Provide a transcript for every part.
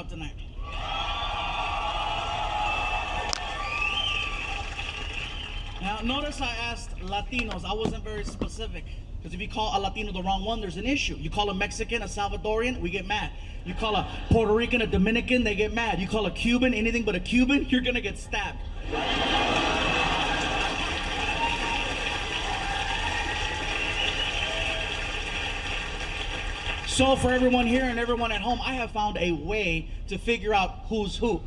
out tonight. Now, notice I asked Latinos. I wasn't very specific. Because if you call a Latino the wrong one, there's an issue. You call a Mexican a Salvadorian, we get mad. You call a Puerto Rican a Dominican, they get mad. You call a Cuban anything but a Cuban, you're gonna get stabbed. So for everyone here and everyone at home, I have found a way to figure out who's who.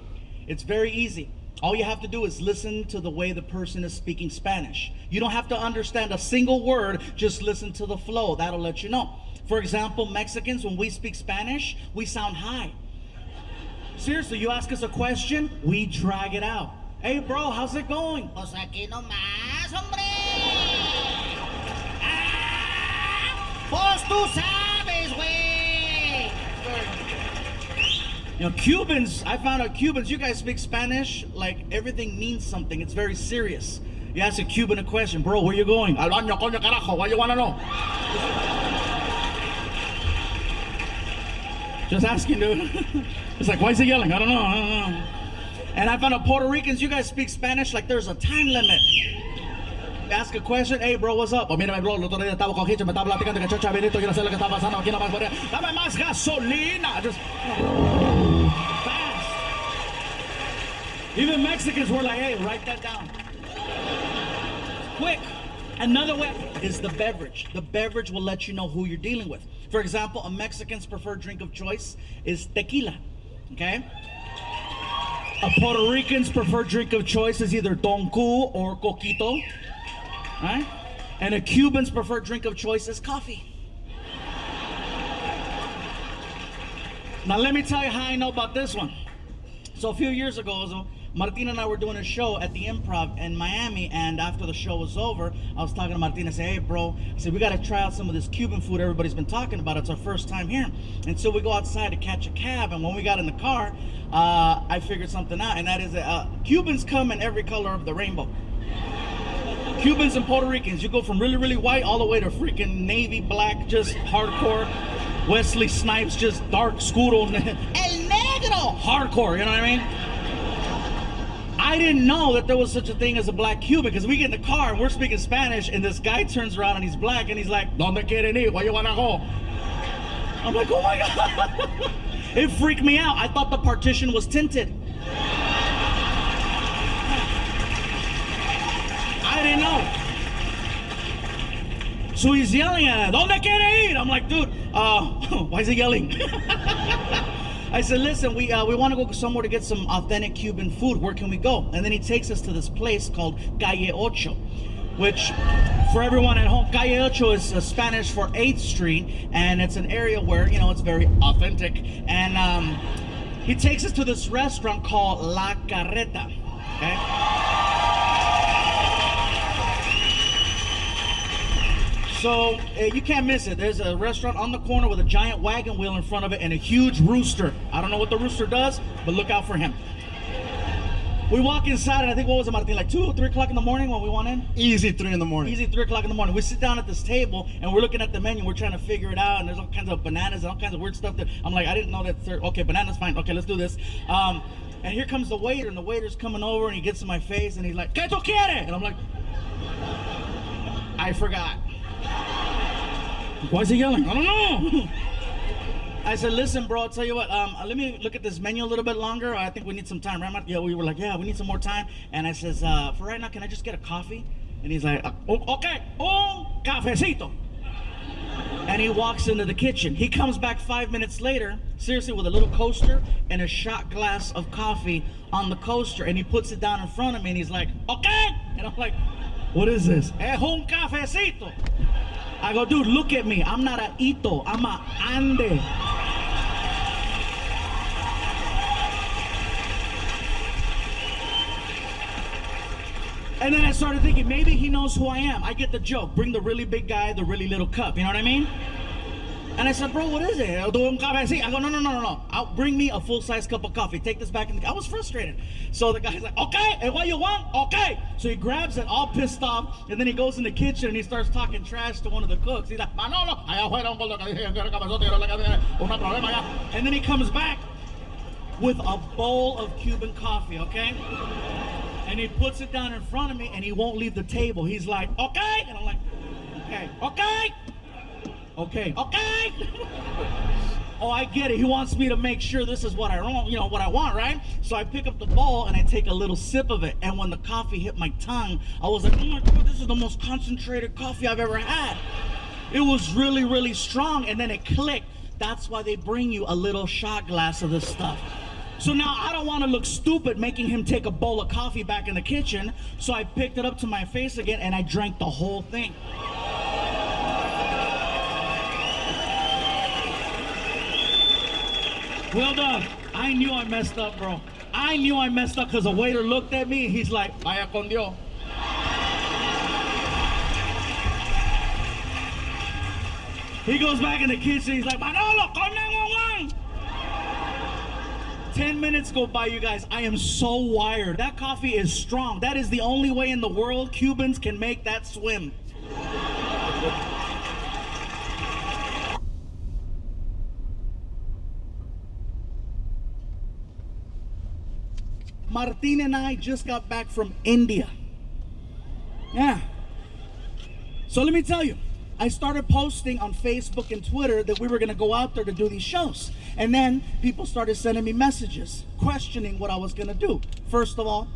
It's very easy. All you have to do is listen to the way the person is speaking Spanish. You don't have to understand a single word, just listen to the flow. That'll let you know. For example, Mexicans, when we speak Spanish, we sound high. Seriously, you ask us a question, we drag it out. Hey bro, how's it going? Pues aquí nomás, hombre. Pues tú sabes, güey. You know, Cubans, I found out Cubans, you guys speak Spanish, like everything means something. It's very serious. You ask a Cuban a question, bro, where you going? Al baño, coño, carajo, why you wanna know? Just asking, dude. It's like, why is he yelling? I don't know. And I found out Puerto Ricans, you guys speak Spanish like there's a time limit. Ask a question, hey bro, what's up? Oh, mira, bro, el otro día estaba con Hitcher, me estaba platicando que Chocha Benito, quiero hacer lo que está pasando aquí nomás. Dame más gasolina. Just fast. Even Mexicans were like, hey, write that down. Quick. Another way is the beverage. The beverage will let you know who you're dealing with. For example, a Mexican's preferred drink of choice is tequila, okay? A Puerto Rican's preferred drink of choice is either Don Q or Coquito, right? And a Cuban's preferred drink of choice is coffee. Now let me tell you how I know about this one. So a few years ago, Martina and I were doing a show at the Improv in Miami, and after the show was over, I was talking to Martina. I said, hey bro, I said, we gotta try out some of this Cuban food everybody's been talking about. It's our first time here. And so we go outside to catch a cab, and when we got in the car, I figured something out, and that is that Cubans come in every color of the rainbow. Cubans and Puerto Ricans, you go from really, really white all the way to freaking navy black, just hardcore. Wesley Snipes, just dark, oscuro. El negro! Hardcore, you know what I mean? I didn't know that there was such a thing as a black Cuban, because we get in the car and we're speaking Spanish, and this guy turns around and he's black and he's like, ¿Dónde quieren ir? Where you wanna go? I'm like, oh my God. It freaked me out. I thought the partition was tinted. I didn't know. So he's yelling at us, ¿Dónde quiere ir? I'm like, dude, why is he yelling? I said, listen, we want to go somewhere to get some authentic Cuban food. Where can we go? And then he takes us to this place called Calle Ocho, which, for everyone at home, Calle Ocho is Spanish for 8th Street, and it's an area where, you know, it's very authentic. And he takes us to this restaurant called La Carreta, okay? So you can't miss it. There's a restaurant on the corner with a giant wagon wheel in front of it and a huge rooster. I don't know what the rooster does, but look out for him. We walk inside, and I think, what was it, Martin, like 2 or 3 o'clock in the morning when we went in? Easy 3 in the morning. Easy 3 o'clock in the morning. We sit down at this table, and we're looking at the menu. We're trying to figure it out, and there's all kinds of bananas and all kinds of weird stuff that I'm like, I didn't know that. Okay, banana's fine. Okay, let's do this. And here comes the waiter, and the waiter's coming over, and he gets in my face, and he's like, ¿Qué tú quieres? And I'm like, I forgot. Why is he yelling? I don't know. I said, listen, bro, I'll tell you what, let me look at this menu a little bit longer. I think we need some time, right? Yeah, we were like, yeah, we need some more time. And I says, for right now, can I just get a coffee? And he's like, okay, un cafecito. And he walks into the kitchen. He comes back 5 minutes later, seriously, with a little coaster and a shot glass of coffee on the coaster. And he puts it down in front of me, and he's like, okay. And I'm like, what is this? Es un cafecito. I go, dude, look at me. I'm not a Ito. I'm a Ande. And then I started thinking, maybe he knows who I am. I get the joke. Bring the really big guy, the really little cup. You know what I mean? And I said, bro, what is it? I go, no. Bring me a full-size cup of coffee. Take this back. I was frustrated. So the guy's like, okay, and what you want? Okay. So he grabs it, all pissed off, and then he goes in the kitchen and he starts talking trash to one of the cooks. He's like, and then he comes back, with a bowl of Cuban coffee, okay? And he puts it down in front of me and he won't leave the table. He's like, okay? And I'm like, okay, okay, okay, okay. Oh, I get it. He wants me to make sure this is what I want, what I want, right? So I pick up the bowl and I take a little sip of it. And when the coffee hit my tongue, I was like, oh my God, this is the most concentrated coffee I've ever had. It was really, really strong. And then it clicked. That's why they bring you a little shot glass of this stuff. So now I don't want to look stupid making him take a bowl of coffee back in the kitchen. So I picked it up to my face again and I drank the whole thing. Well done. I knew I messed up, bro. I knew I messed up because the waiter looked at me and he's like, vaya con Dios. He goes back in the kitchen. He's like, Manolo, call 911. 10 minutes go by, you guys. I am so wired. That coffee is strong. That is the only way in the world Cubans can make that swim. Martin and I just got back from India. Yeah. So let me tell you, I started posting on Facebook and Twitter that we were going to go out there to do these shows. And then people started sending me messages questioning what I was going to do. First of all,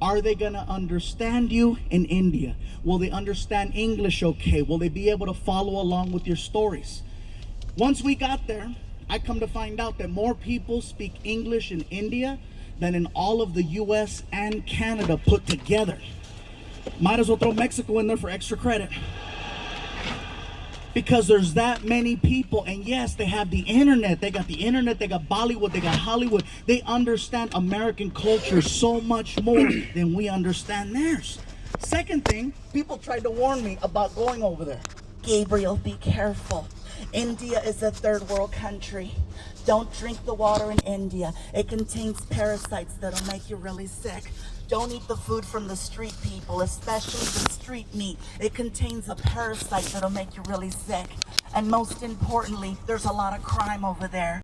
are they going to understand you in India? Will they understand English okay? Will they be able to follow along with your stories? Once we got there, I come to find out that more people speak English in India than in all of the US and Canada put together. Might as well throw Mexico in there for extra credit. Because there's that many people, and yes, they have the internet. They got the internet, they got Bollywood, they got Hollywood. They understand American culture so much more than we understand theirs. Second thing, people tried to warn me about going over there. Gabriel, be careful. India is a third world country. Don't drink the water in India. It contains parasites that'll make you really sick. Don't eat the food from the street people, especially the street meat. It contains a parasite that'll make you really sick. And most importantly, there's a lot of crime over there.